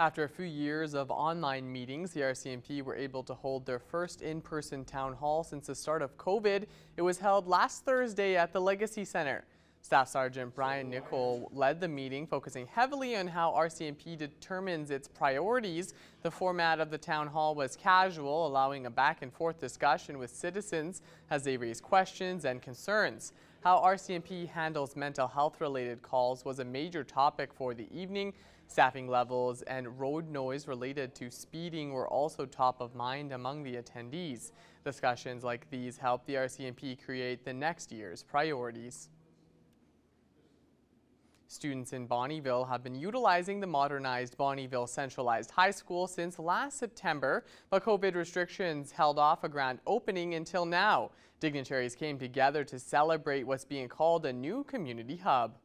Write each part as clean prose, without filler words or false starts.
After a few years of online meetings, the RCMP were able to hold their first in-person town hall since the start of COVID. It was held last Thursday at the Legacy Center. Staff Sergeant Brian Nicol led the meeting, focusing heavily on how RCMP determines its priorities. The format of the town hall was casual, allowing a back-and-forth discussion with citizens as they raised questions and concerns. How RCMP handles mental health-related calls was a major topic for the evening. Staffing levels and road noise related to speeding were also top of mind among the attendees. Discussions like these help the RCMP create the next year's priorities. Students in Bonnyville have been utilizing the modernized Bonnyville Centralized High School since last September, but COVID restrictions held off a grand opening until now. Dignitaries came together to celebrate what's being called a new community hub.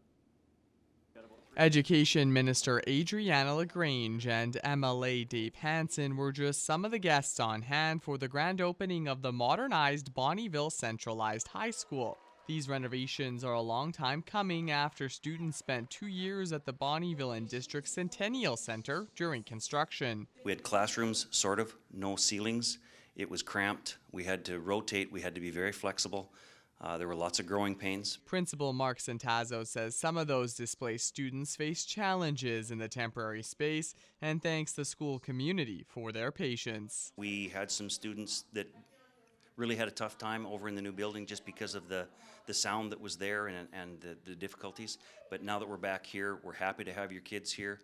Education Minister Adriana LaGrange and MLA Dave Hansen were just some of the guests on hand for the grand opening of the modernized Bonnyville Centralized High School. These renovations are a long time coming after students spent 2 years at the Bonnyville and District Centennial Center during construction. We had classrooms, sort of, no ceilings. It was cramped. We had to rotate. We had to be very flexible. There were lots of growing pains. Principal Mark Santazzo says some of those displaced students face challenges in the temporary space and thanks the school community for their patience. We had some students that really had a tough time over in the new building just because of the sound that was there and the difficulties. But now that we're back here, we're happy to have your kids here.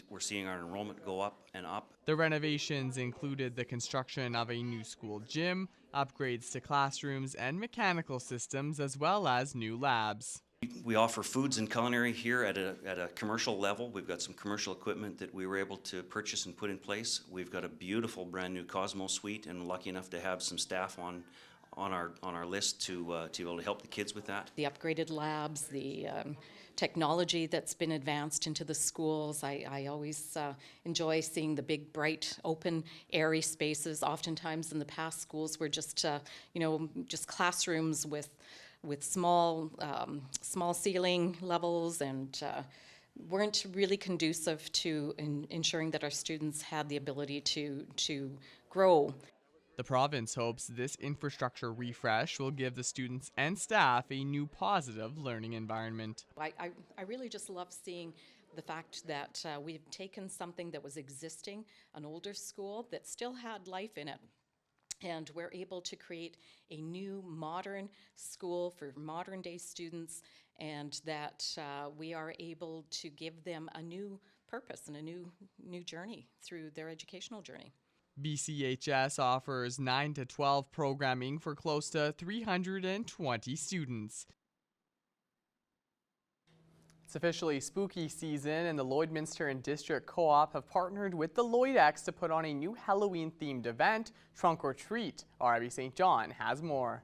We're seeing our enrollment go up and up. The renovations included the construction of a new school gym, upgrades to classrooms and mechanical systems, as well as new labs. We offer foods and culinary here at a commercial level. We've got some commercial equipment that we were able to purchase and put in place. We've got a beautiful brand new Cosmo suite and lucky enough to have some staff on our list to be able to help the kids with that. The upgraded labs, the technology that's been advanced into the schools. I always enjoy seeing the big, bright, open, airy spaces. Oftentimes in the past, schools were just, just classrooms with small ceiling levels and weren't really conducive to ensuring that our students had the ability to grow. The province hopes this infrastructure refresh will give the students and staff a new positive learning environment. I really just love seeing the fact that we've taken something that was existing, an older school that still had life in it, and we're able to create a new modern school for modern day students, and that we are able to give them a new purpose and a new journey through their educational journey. BCHS offers 9 to 12 programming for close to 320 students. It's officially spooky season, and the Lloydminster and District Co-op have partnered with the Lloydex to put on a new Halloween-themed event, Trunk or Treat. RIB St. John has more.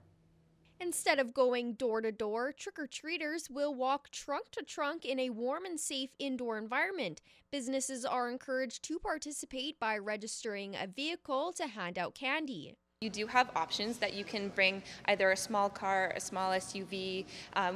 Instead of going door to door, trick-or-treaters will walk trunk to trunk in a warm and safe indoor environment. Businesses are encouraged to participate by registering a vehicle to hand out candy. You do have options that you can bring, either a small car, a small SUV.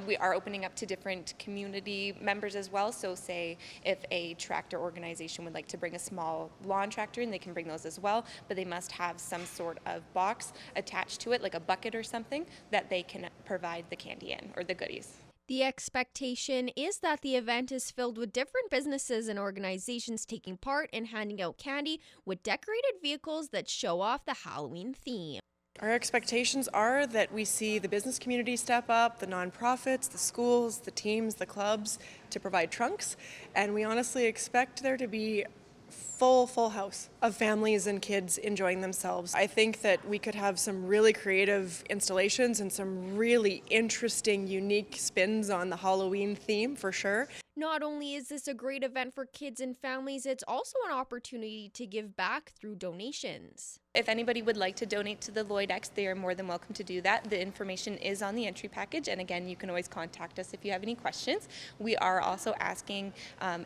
We are opening up to different community members as well. So say if a tractor organization would like to bring a small lawn tractor in, they can bring those as well, but they must have some sort of box attached to it, like a bucket or something, that they can provide the candy in or the goodies. The expectation is that the event is filled with different businesses and organizations taking part in handing out candy with decorated vehicles that show off the Halloween theme. Our expectations are that we see the business community step up, the nonprofits, the schools, the teams, the clubs to provide trunks, and we honestly expect there to be full house of families and kids enjoying themselves. I think that we could have some really creative installations and some really interesting, unique spins on the Halloween theme for sure. Not only is this a great event for kids and families, it's also an opportunity to give back through donations. If anybody would like to donate to the Lloydex, they are more than welcome to do that. The information is on the entry package, and again, you can always contact us if you have any questions. We are also asking,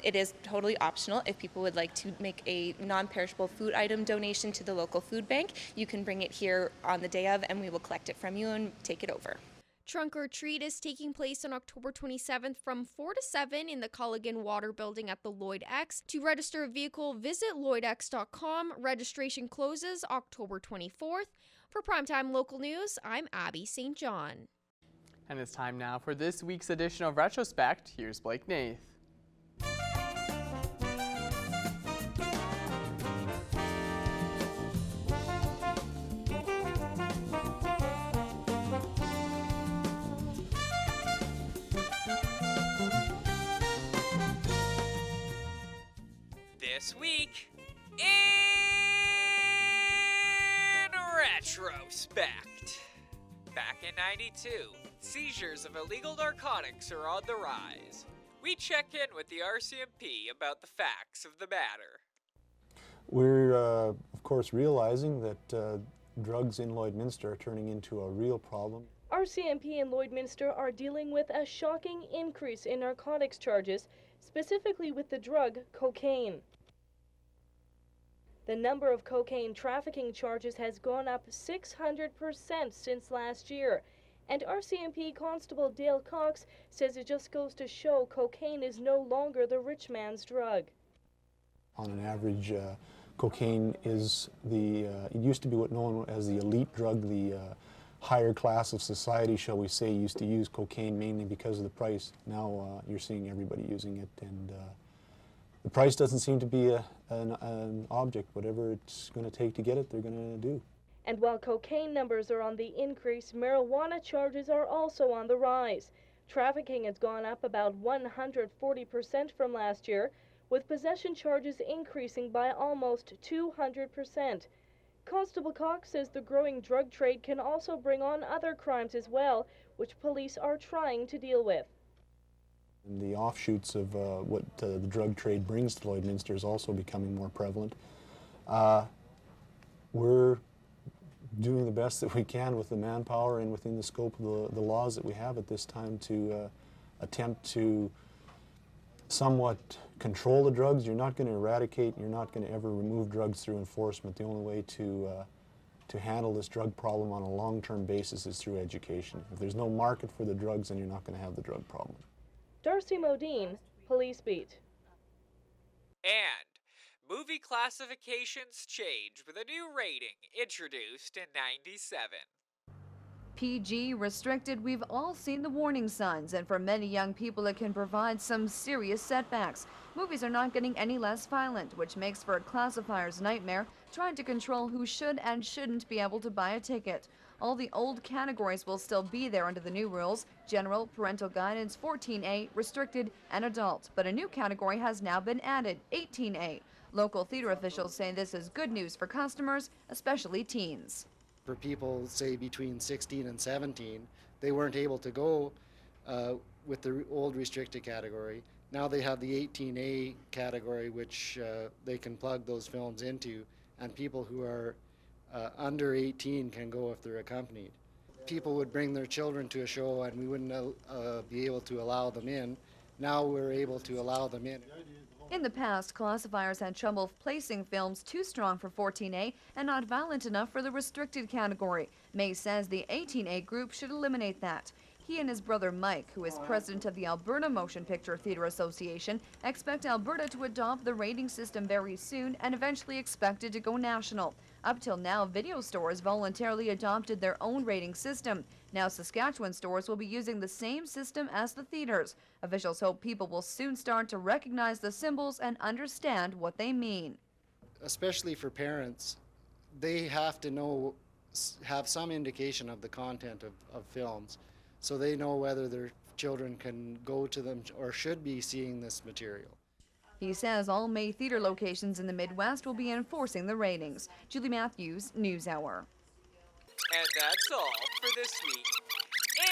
it is totally optional, if people would like to make a non-perishable food item donation to the local food bank, you can bring it here on the day of and we will collect it from you and take it over. Trunk or Treat is taking place on October 27th from 4 to 7 in the Culligan Water Building at the Lloyd X. To register a vehicle, visit lloydx.com. Registration closes October 24th. For Primetime Local News, I'm Abby St. John. And it's time now for this week's edition of Retrospect. Here's Blake Nath. This week in retrospect. Back in '92, seizures of illegal narcotics are on the rise. We check in with the RCMP about the facts of the matter. We're, of course, realizing that drugs in Lloydminster are turning into a real problem. RCMP in Lloydminster are dealing with a shocking increase in narcotics charges, specifically with the drug cocaine. The number of cocaine trafficking charges has gone up 600% since last year, and RCMP Constable Dale Cox says it just goes to show cocaine is no longer the rich man's drug. On an average, cocaine is it used to be what known as the elite drug, the higher class of society, shall we say, used to use cocaine mainly because of the price. Now you're seeing everybody using it, and the price doesn't seem to be an object. Whatever it's going to take to get it, they're going to do. And while cocaine numbers are on the increase, marijuana charges are also on the rise. Trafficking has gone up about 140% from last year, with possession charges increasing by almost 200%. Constable Cox says the growing drug trade can also bring on other crimes as well, which police are trying to deal with. And the offshoots of what the drug trade brings to Lloydminster is also becoming more prevalent. We're doing the best that we can with the manpower and within the scope of the laws that we have at this time to attempt to somewhat control the drugs. You're not going to eradicate, you're not going to ever remove drugs through enforcement. The only way to handle this drug problem on a long-term basis is through education. If there's no market for the drugs, then you're not going to have the drug problem. Darcy Modine, Police Beat. And movie classifications change with a new rating introduced in '97. PG, restricted, we've all seen the warning signs, and for many young people it can provide some serious setbacks. Movies are not getting any less violent, which makes for a classifier's nightmare, trying to control who should and shouldn't be able to buy a ticket. All the old categories will still be there under the new rules: general, parental guidance, 14A, restricted, and adult. But a new category has now been added, 18A. Local theater officials say this is good news for customers, especially teens. For people, say, between 16 and 17, they weren't able to go with the old restricted category. Now they have the 18A category, which they can plug those films into, and people who are under 18 can go if they're accompanied. People would bring their children to a show and we wouldn't be able to allow them in. Now we're able to allow them in. In the past, classifiers had trouble placing films too strong for 14A and not violent enough for the restricted category. May says the 18A group should eliminate that. He and his brother Mike, who is president of the Alberta Motion Picture Theatre Association, expect Alberta to adopt the rating system very soon and eventually expected to go national. Up till now, video stores voluntarily adopted their own rating system. Now Saskatchewan stores will be using the same system as the theaters. Officials hope people will soon start to recognize the symbols and understand what they mean. Especially for parents, they have to have some indication of the content of films, so they know whether their children can go to them or should be seeing this material. He says all May theater locations in the Midwest will be enforcing the ratings. Julie Matthews, NewsHour. And that's all for this week in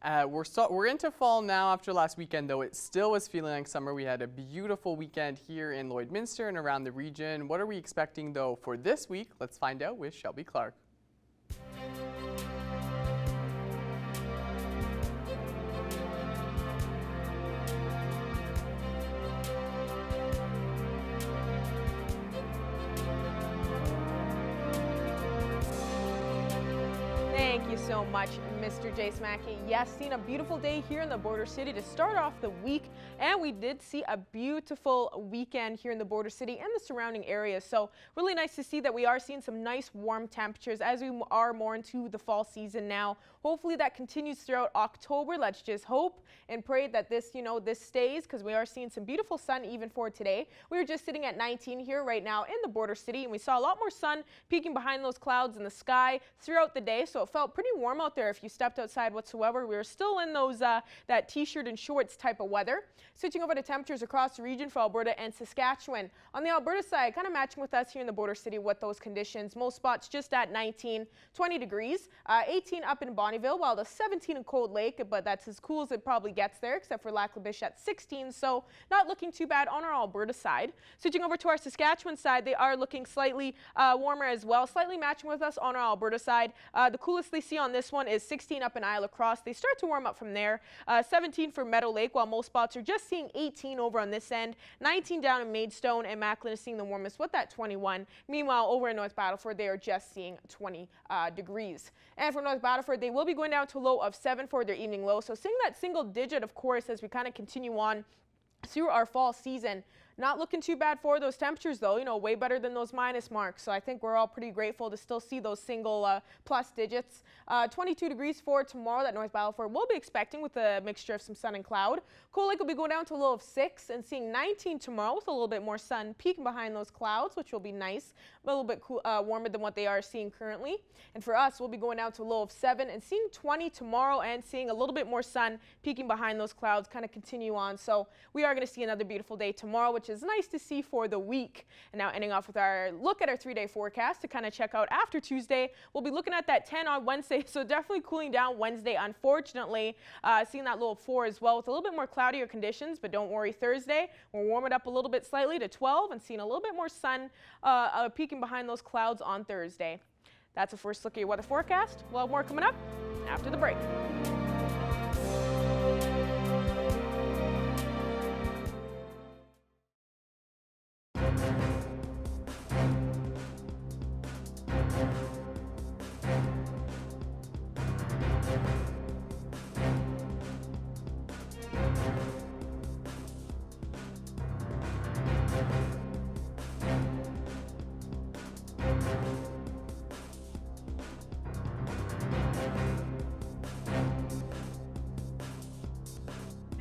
retrospect. We're into fall now after last weekend, though it still was feeling like summer. We had a beautiful weekend here in Lloydminster and around the region. What are we expecting, though, for this week? Let's find out with Shelby Clark. you so much, Mr. Jace Mackey. Yes, seen a beautiful day here in the border city to start off the week, and we did see a beautiful weekend here in the border city and the surrounding areas. So really nice to see that we are seeing some nice warm temperatures as we are more into the fall season now. Hopefully that continues throughout October. Let's just hope and pray that this, this stays, because we are seeing some beautiful sun even for today. We were just sitting at 19 here right now in the border city, and we saw a lot more sun peeking behind those clouds in the sky throughout the day, so it felt pretty warm out there if you stepped outside whatsoever. We were still in those that t-shirt and shorts type of weather. Switching over to temperatures across the region for Alberta and Saskatchewan. On the Alberta side, kind of matching with us here in the border city with those conditions. Most spots just at 19, 20 degrees, 18 up in Bonnyville, while the 17 in Cold Lake, but that's as cool as it probably gets there, except for Lac La Biche at 16, so not looking too bad on our Alberta side. Switching over to our Saskatchewan side, they are looking slightly warmer as well, slightly matching with us on our Alberta side. The coolest they see on this one is 16 up in Isle Cross. They start to warm up from there. 17 for Meadow Lake, while most spots are just seeing 18 over on this end. 19 down in Maidstone, and Macklin is seeing the warmest with that 21. Meanwhile, over in North Battleford, they are just seeing 20 degrees. And for North Battleford, they will be going down to a low of 7 for their evening low. So seeing that single digit, of course, as we kind of continue on through our fall season. Not looking too bad for those temperatures, though, way better than those minus marks. So I think we're all pretty grateful to still see those single plus digits. 22 degrees for tomorrow that North Battleford will be expecting with a mixture of some sun and cloud. Cold Lake will be going down to a low of 6 and seeing 19 tomorrow with a little bit more sun peeking behind those clouds, which will be nice. A little bit warmer than what they are seeing currently. And for us, we'll be going down to a low of 7 and seeing 20 tomorrow and seeing a little bit more sun peeking behind those clouds, kind of continue on. So we are going to see another beautiful day tomorrow, which is nice to see for the week. And now ending off with our look at our 3-day forecast to kind of check out after Tuesday. We'll be looking at that 10 on Wednesday, so definitely cooling down Wednesday, unfortunately. Seeing that low of 4 as well with a little bit more cloudier conditions, but don't worry, Thursday we'll warm it up a little bit slightly to 12 and seeing a little bit more sun peeking behind those clouds on Thursday. That's a first look at your weather forecast. We'll have more coming up after the break.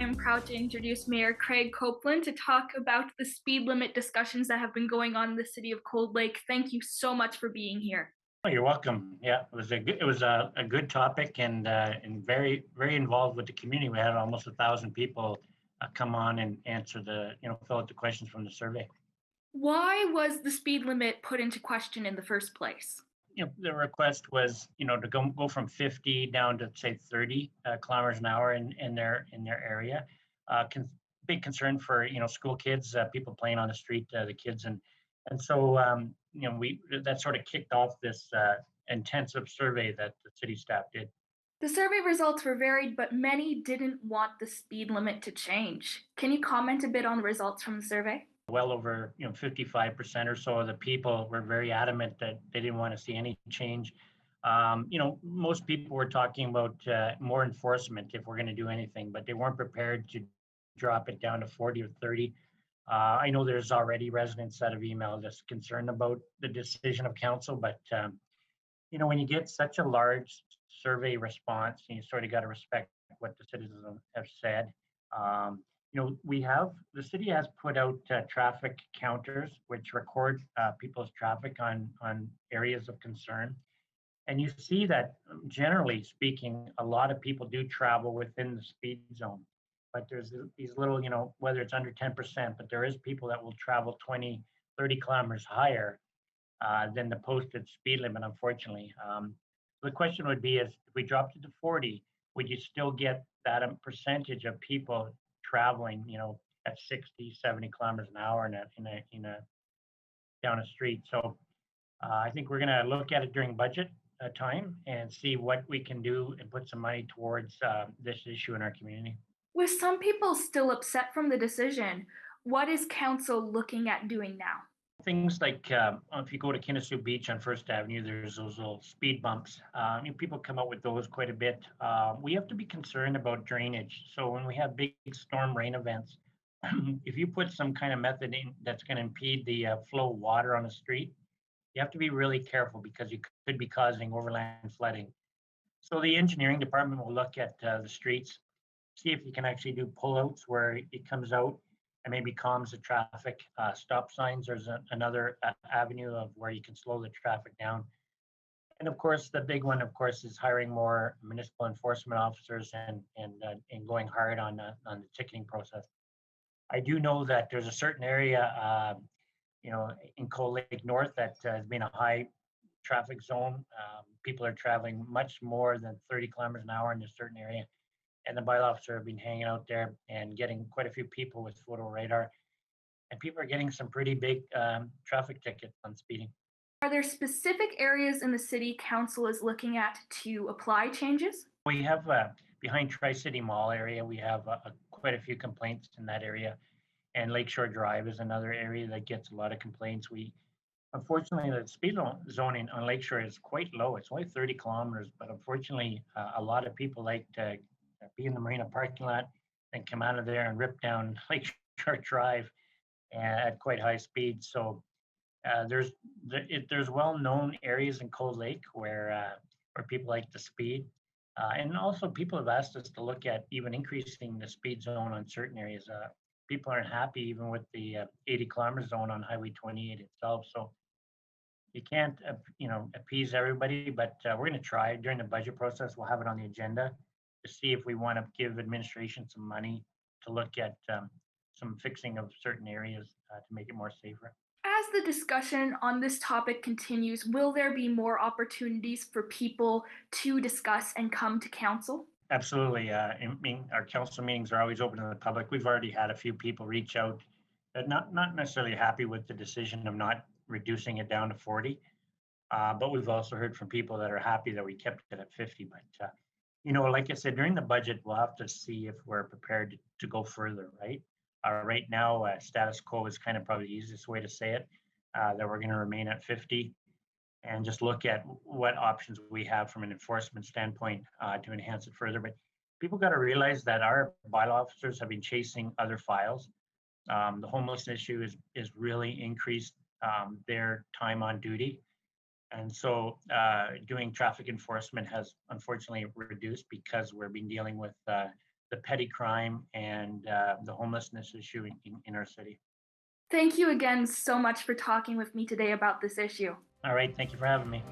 I'm proud to introduce Mayor Craig Copeland to talk about the speed limit discussions that have been going on in the city of Cold Lake. Thank you so much for being here. Oh, you're welcome. Yeah, it was a good topic and very involved with the community. We had almost 1,000 people come on and answer fill out the questions from the survey. Why was the speed limit put into question in the first place? The request was, to go from 50 down to say 30 kilometers an hour in their area. Big concern for school kids, people playing on the street, the kids, and so that sort of kicked off this intensive survey that the city staff did. The survey results were varied, but many didn't want the speed limit to change. Can you comment a bit on the results from the survey? Well over 55% or so of the people were very adamant that they didn't want to see any change. Most people were talking about more enforcement if we're going to do anything, but they weren't prepared to drop it down to 40 or 30. I know there's already residents that have emailed us concerned about the decision of council, but when you get such a large survey response, you sort of got to respect what the citizens have said. The city has put out traffic counters, which record people's traffic on areas of concern. And you see that, generally speaking, a lot of people do travel within the speed zone. But there's these little, whether it's under 10%, but there is people that will travel 20, 30 kilometers higher than the posted speed limit, unfortunately. The question would be, if we dropped it to 40, would you still get that percentage of people traveling, at 60, 70 kilometers an hour down a street? So I think we're going to look at it during budget time and see what we can do and put some money towards this issue in our community. With some people still upset from the decision, what is council looking at doing now? things like if you go to Kinnasoo Beach on First Avenue, there's those little speed bumps. People come out with those quite a bit. We have to be concerned about drainage. So when we have big storm rain events, if you put some kind of method in that's going to impede the flow of water on the street, you have to be really careful because you could be causing overland flooding. So the engineering department will look at the streets, see if you can actually do pullouts where it comes out and maybe calms the traffic. Stop signs, there's another avenue of where you can slow the traffic down. And of course, the big one, of course, is hiring more municipal enforcement officers and going hard on the ticketing process. I do know that there's a certain area, in Cold Lake North that has been a high traffic zone. People are traveling much more than 30 kilometers an hour in a certain area. And the bylaw officer have been hanging out there and getting quite a few people with photo radar. And people are getting some pretty big traffic tickets on speeding. Are there specific areas in the city council is looking at to apply changes? We have behind Tri-City Mall area, we have quite a few complaints in that area. And Lakeshore Drive is another area that gets a lot of complaints. Unfortunately, the speed zoning on Lakeshore is quite low. It's only 30 kilometers, but unfortunately, a lot of people like to be in the marina parking lot and come out of there and rip down Lakeshore Drive at quite high speed. So there's well-known areas in Cold Lake where people like to speed. And also people have asked us to look at even increasing the speed zone on certain areas. People aren't happy even with the 80 kilometer zone on Highway 28 itself. So you can't, appease everybody, but we're going to try during the budget process. We'll have it on the agenda to see if we want to give administration some money to look at some fixing of certain areas to make it more safer. As the discussion on this topic continues, will there be more opportunities for people to discuss and come to council? Absolutely. Our council meetings are always open to the public. We've already had a few people reach out that not necessarily happy with the decision of not reducing it down to 40. But we've also heard from people that are happy that we kept it at 50. But, like I said, during the budget, we'll have to see if we're prepared to go further, right? Right now, status quo is kind of probably the easiest way to say it, that we're going to remain at 50 and just look at what options we have from an enforcement standpoint to enhance it further. But people got to realize that our bylaw officers have been chasing other files. The homeless issue is really increased their time on duty. And so doing traffic enforcement has unfortunately reduced because we've been dealing with the petty crime and the homelessness issue in our city. Thank you again so much for talking with me today about this issue. All right, thank you for having me.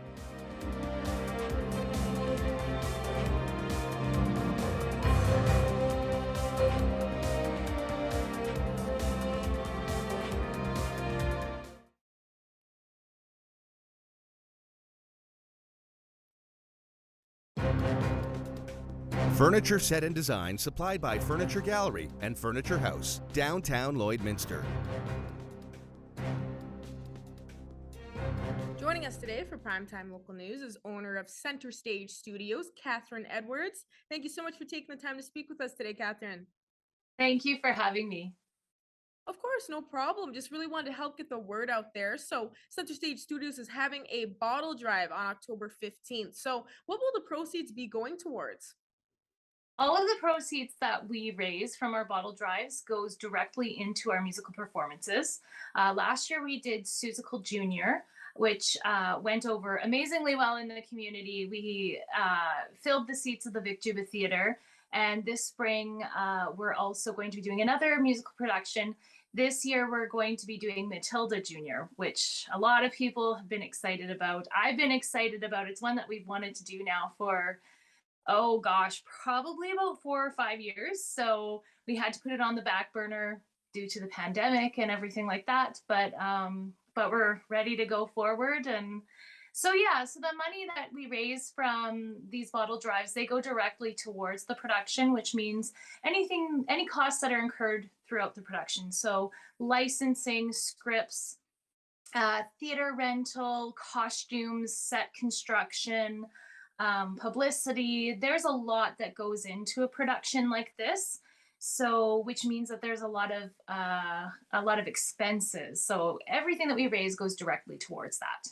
Furniture set and design supplied by Furniture Gallery and Furniture House, downtown Lloydminster. Joining us today for Primetime Local News is owner of Center Stage Studios, Catherine Edwards. Thank you so much for taking the time to speak with us today, Catherine. Thank you for having me. Of course, no problem. Just really wanted to help get the word out there. So Center Stage Studios is having a bottle drive on October 15th. So what will the proceeds be going towards? All of the proceeds that we raise from our bottle drives goes directly into our musical performances. Last year we did Susical Junior, which went over amazingly well in the community. We filled the seats of the Vic Juba Theatre. And this spring, we're also going to be doing another musical production. This year, we're going to be doing Matilda Junior, which a lot of people have been excited about. I've been excited about. It's one that we've wanted to do now for, oh gosh, probably about 4 or 5 years. So we had to put it on the back burner due to the pandemic and everything like that. But we're ready to go forward. And so the money that we raise from these bottle drives, they go directly towards the production, which means any costs that are incurred throughout the production. So licensing, scripts, theater rental, costumes, set construction, publicity. There's a lot that goes into a production like this. So, which means that there's a lot of expenses. So everything that we raise goes directly towards that.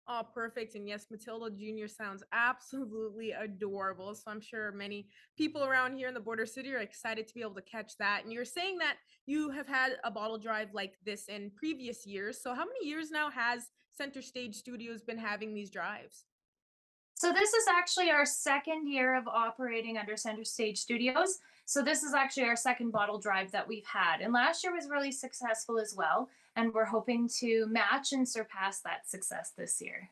Oh, perfect. And yes, Matilda Jr. sounds absolutely adorable. So I'm sure many people around here in the border city are excited to be able to catch that. And you're saying that you have had a bottle drive like this in previous years. So how many years now has Center Stage Studios been having these drives? So this is actually our second year of operating under Center Stage Studios. So this is actually our second bottle drive that we've had. And last year was really successful as well. And we're hoping to match and surpass that success this year.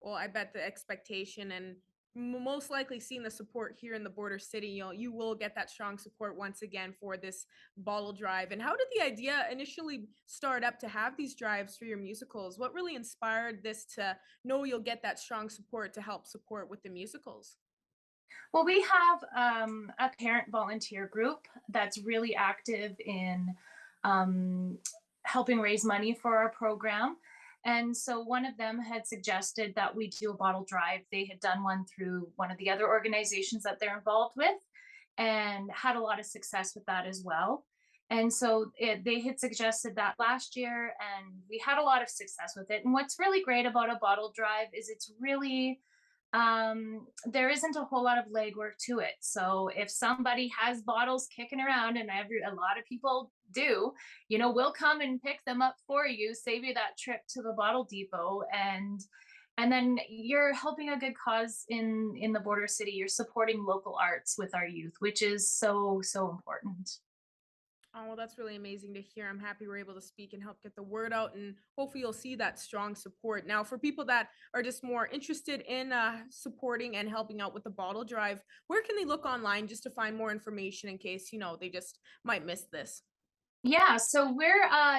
Well, I bet the expectation and most likely seeing the support here in the border city, you will get that strong support once again for this bottle drive. And how did the idea initially start up to have these drives for your musicals? What really inspired this to know you'll get that strong support to help support with the musicals? Well, we have a parent volunteer group that's really active in um, helping raise money for our program. And so one of them had suggested that we do a bottle drive. They had done one through one of the other organizations that they're involved with and had a lot of success with that as well. And so they had suggested that last year, and we had a lot of success with it. And what's really great about a bottle drive is it's really there isn't a whole lot of legwork to it. So if somebody has bottles kicking around, and a lot of people do, we'll come and pick them up for you, save you that trip to the bottle depot, and then you're helping a good cause in the border city. You're supporting local arts with our youth, which is so important. Oh, well, that's really amazing to hear. I'm happy we're able to speak and help get the word out, and hopefully you'll see that strong support. Now, for people that are just more interested in supporting and helping out with the bottle drive, where can they look online just to find more information in case, they just might miss this? Yeah, so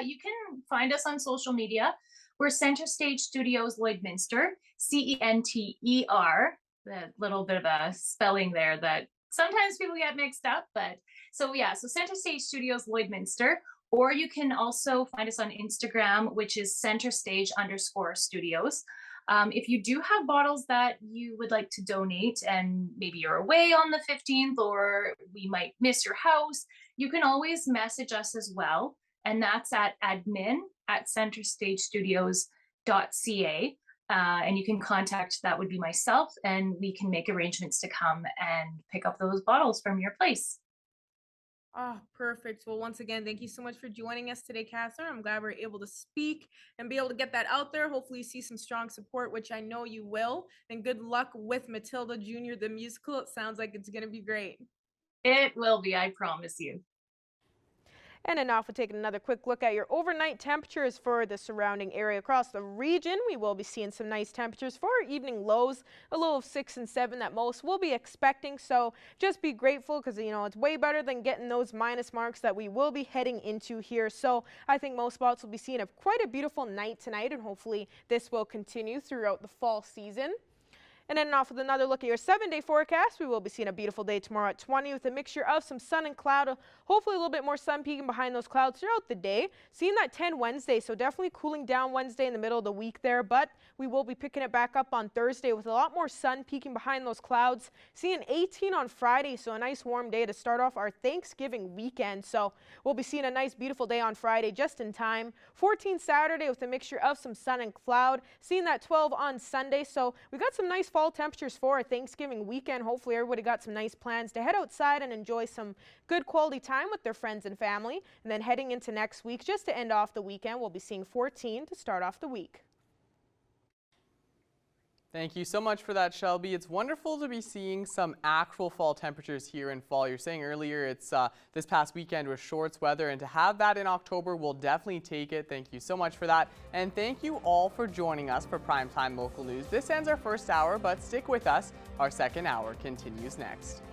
you can find us on social media. We're Center Stage Studios Lloydminster, CENTER. The little bit of a spelling there that sometimes people get mixed up, but so Center Stage Studios Lloydminster, or you can also find us on Instagram, which is Center Stage_Studios. If you do have bottles that you would like to donate and maybe you're away on the 15th or we might miss your house, you can always message us as well. And that's at admin@centerstagestudios.ca. And you can contact, that would be myself, and we can make arrangements to come and pick up those bottles from your place. Oh, perfect. Well, once again, thank you so much for joining us today, Catherine. I'm glad we're able to speak and be able to get that out there. Hopefully, you see some strong support, which I know you will. And good luck with Matilda Jr., the musical. It sounds like it's going to be great. It will be, I promise you. And now we'll take another quick look at your overnight temperatures for the surrounding area across the region. We will be seeing some nice temperatures for our evening lows, a low of 6 and 7 at most we'll be expecting. So just be grateful because, it's way better than getting those minus marks that we will be heading into here. So I think most spots will be seeing quite a beautiful night tonight, and hopefully this will continue throughout the fall season. And then off with another look at your 7-day forecast. We will be seeing a beautiful day tomorrow at 20 with a mixture of some sun and cloud. Hopefully a little bit more sun peeking behind those clouds throughout the day. Seeing that 10 Wednesday, so definitely cooling down Wednesday in the middle of the week there. But we will be picking it back up on Thursday with a lot more sun peeking behind those clouds. Seeing 18 on Friday, so a nice warm day to start off our Thanksgiving weekend. So we'll be seeing a nice beautiful day on Friday just in time. 14 Saturday with a mixture of some sun and cloud. Seeing that 12 on Sunday. So we got some nice fall temperatures for our Thanksgiving weekend. Hopefully everybody got some nice plans to head outside and enjoy some good quality time with their friends and family. And then heading into next week, just to end off the weekend, we'll be seeing 14 to start off the week. Thank you so much for that, Shelby. It's wonderful to be seeing some actual fall temperatures here in fall. You're saying earlier it's this past weekend was shorts weather, and to have that in October, we'll definitely take it. Thank you so much for that. And thank you all for joining us for Primetime Local News. This ends our first hour, but stick with us. Our second hour continues next.